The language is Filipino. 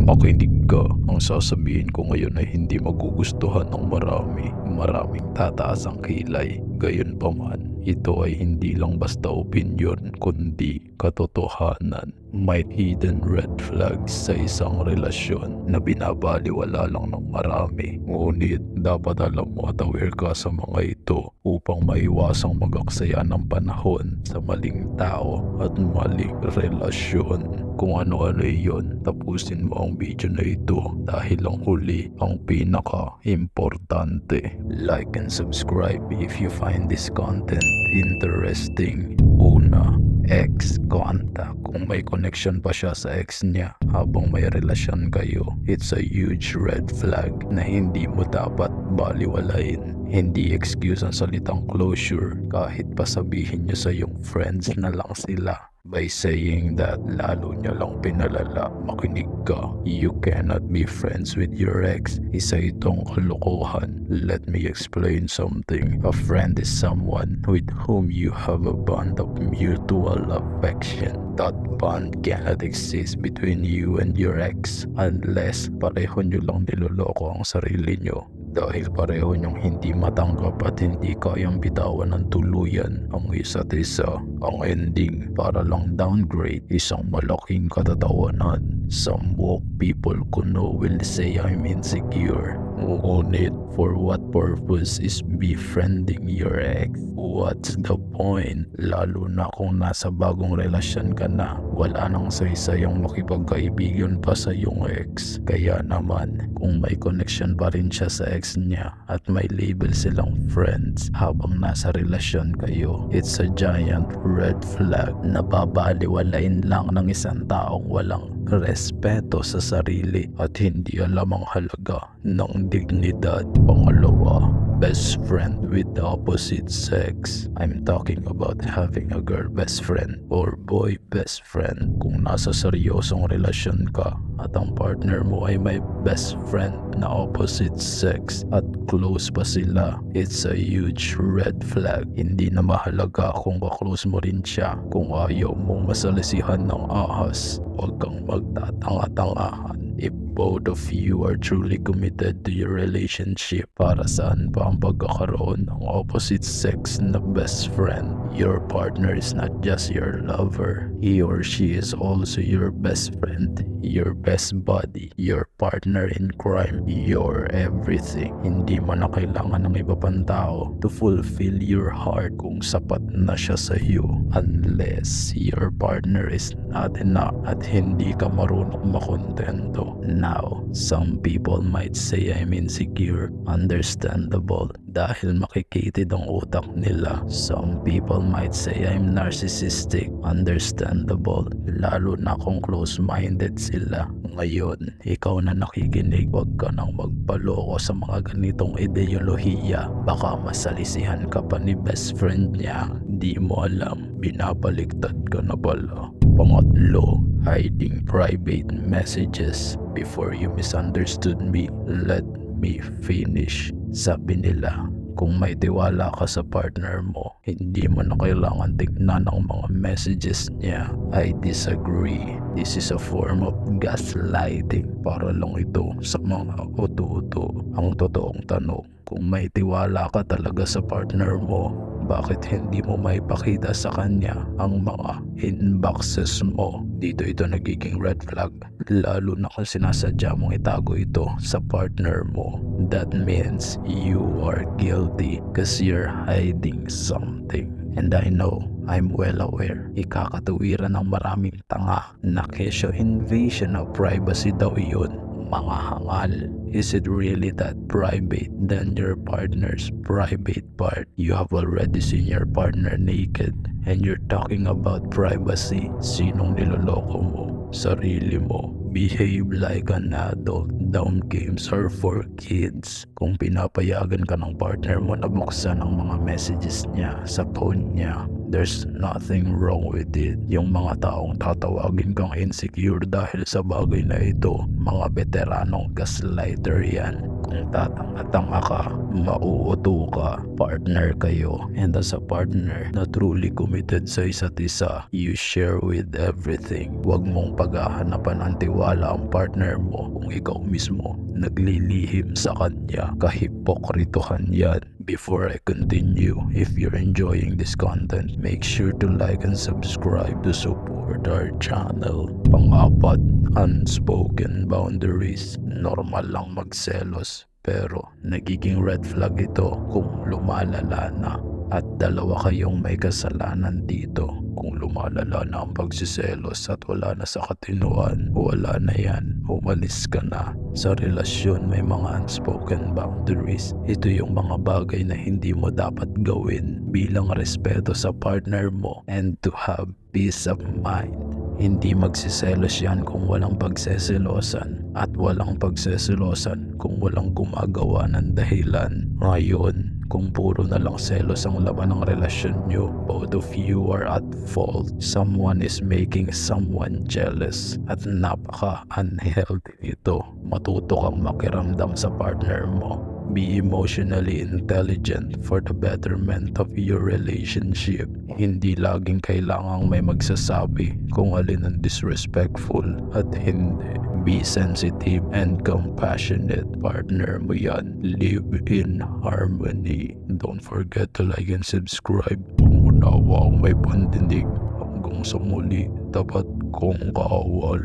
Makinig ka, ang sasabihin ko ngayon ay hindi magugustuhan ng maraming tataas ang kilay. Gayunpaman, ito ay hindi lang basta opinyon kundi katotohanan. May hidden red flags sa isang relasyon na binabaliwala lang ng marami. Ngunit dapat alam mo at aware ka sa mga ito upang maiwasang magaksaya ng panahon sa maling tao at maling relasyon. Kung ano-ano iyon, tapusin mo ang video na ito dahil ang huli ang pinaka-importante. Like and subscribe if you find this content interesting. Una, ex contact. Kung may connection pa siya sa ex niya habang may relasyon kayo, it's a huge red flag na hindi mo dapat baliwalain. Hindi excuse ang salitang closure kahit pa sabihin niyo sa iyong friends na lang sila. By saying that, lalo niya lang pinalala. Makinig ka. You cannot be friends with your ex. Isa itong kalokohan. Let me explain something. A friend is someone with whom you have a bond of mutual affection. That bond cannot exist between you and your ex unless pareho niyo lang niloloko ang sarili niyo. Dahil pareho niyong hindi matanggap at hindi kayang bitawan ng tuluyan ang isa't isa. Ang ending para lang downgrade isang malaking katatawanan. Some woke people kuno will say I'm insecure. Ngunit for what purpose is befriending your ex? What's the point? Lalo na kung nasa bagong relasyon ka na, wala nang saysayang makipagkaibigan pa sa iyong ex. Kaya naman, kung may connection pa rin siya sa ex niya at may label silang friends habang nasa relasyon kayo, it's a giant red flag na babaliwalain lang ng isang taong walang respeto sa sarili at hindi alam ang halaga ng dignidad. Pangalawa, best friend with the opposite sex. I'm talking about having a girl best friend or boy best friend. Kung nasa seryosong relasyon ka at ang partner mo ay may best friend na opposite sex at close pa sila, it's a huge red flag. Hindi na mahalaga kung ka-close mo rin siya. Kung ayaw mong masalisihan ng ahas, huwag kang magtatanga-tangahan. If both of you are truly committed to your relationship, para saan pa ang pagkakaroon ng opposite sex na best friend? Your partner is not just your lover. He or she is also your best friend, your best buddy, your partner in crime, your everything. Hindi man na kailangan ng iba pang tao to fulfill your heart kung sapat na siya sa iyo. Unless your partner is not enough at hindi ka marunong makontento. Now, some people might say I'm insecure. Understandable, dahil makikated ang utak nila. Some people might say I'm narcissistic. Understandable, lalo na kung close-minded sila. Ngayon, ikaw na nakikinig, huwag ka nang magpaloko sa mga ganitong ideolohiya. Baka masalisihan ka pa ni best friend niya. Di mo alam, binabaliktad ka na pala. Pangatlo, hiding private messages. Before you misunderstood me, let me finish. Sabi nila, kung may tiwala ka sa partner mo, hindi mo na kailangan tignan ang mga messages niya. I disagree. This is a form of gaslighting. Para lang ito sa mga uto-uto. Ang totoong tanong, kung may tiwala ka talaga sa partner mo, bakit hindi mo maipakita sa kanya ang mga inboxes mo? Dito ito nagiging red flag, lalo na kung sinasadya mong itago ito sa partner mo. That means you are guilty kasi you're hiding something. And I know, I'm well aware, ikakatuwiran ng maraming tanga na kesyo invasion of privacy daw iyon. Mga hangal. Is it really that private than your partner's private part? You have already seen your partner naked and you're talking about privacy. Sinong niloloko mo? Sarili mo. Behave like an adult. Dumb games are for kids. Kung pinapayagan ka ng partner mo na buksan ang mga messages niya sa phone niya, there's nothing wrong with it. Yung mga taong tatawagin kang insecure dahil sa bagay na ito, mga veteranong gaslighter yan. Kung tatanga-tanga ka, mauuto ka. Partner kayo, and as a partner na truly committed sa isa't isa, you share with everything. Huwag mong paghahanapan ng tiwala ang partner mo kung ikaw mismo naglilihim sa kanya. Kahipokritohan yan. Before I continue, if you're enjoying this content, make sure to like and subscribe to support our channel. Pang-apat, unspoken boundaries. Normal lang magselos, pero nagiging red flag ito kung lumalala na. At dalawa kayong may kasalanan dito. Kung lumalala na ang pagsiselos at wala na sa katinuan, wala na yan. Umalis ka na. Sa relasyon may mga unspoken boundaries. Ito yung mga bagay na hindi mo dapat gawin bilang respeto sa partner mo and to have peace of mind. Hindi magsiselos yan kung walang pagseselosan at walang pagseselosan kung walang gumagawa ng dahilan. Ngayon, kung puro na lang selos ang laman ng relasyon nyo, both of you are at fault. Someone is making someone jealous at napaka-unhealthy nito. Matuto kang makiramdam sa partner mo. Be emotionally intelligent for the betterment of your relationship. Hindi laging kailangang may magsasabi kung alin ang disrespectful at hindi. Be sensitive and compassionate. Partner mo yan. Live in harmony. Don't forget to like and subscribe. Kung unawa ang may pandinig. Hanggang sa muli, tapat kong kawal.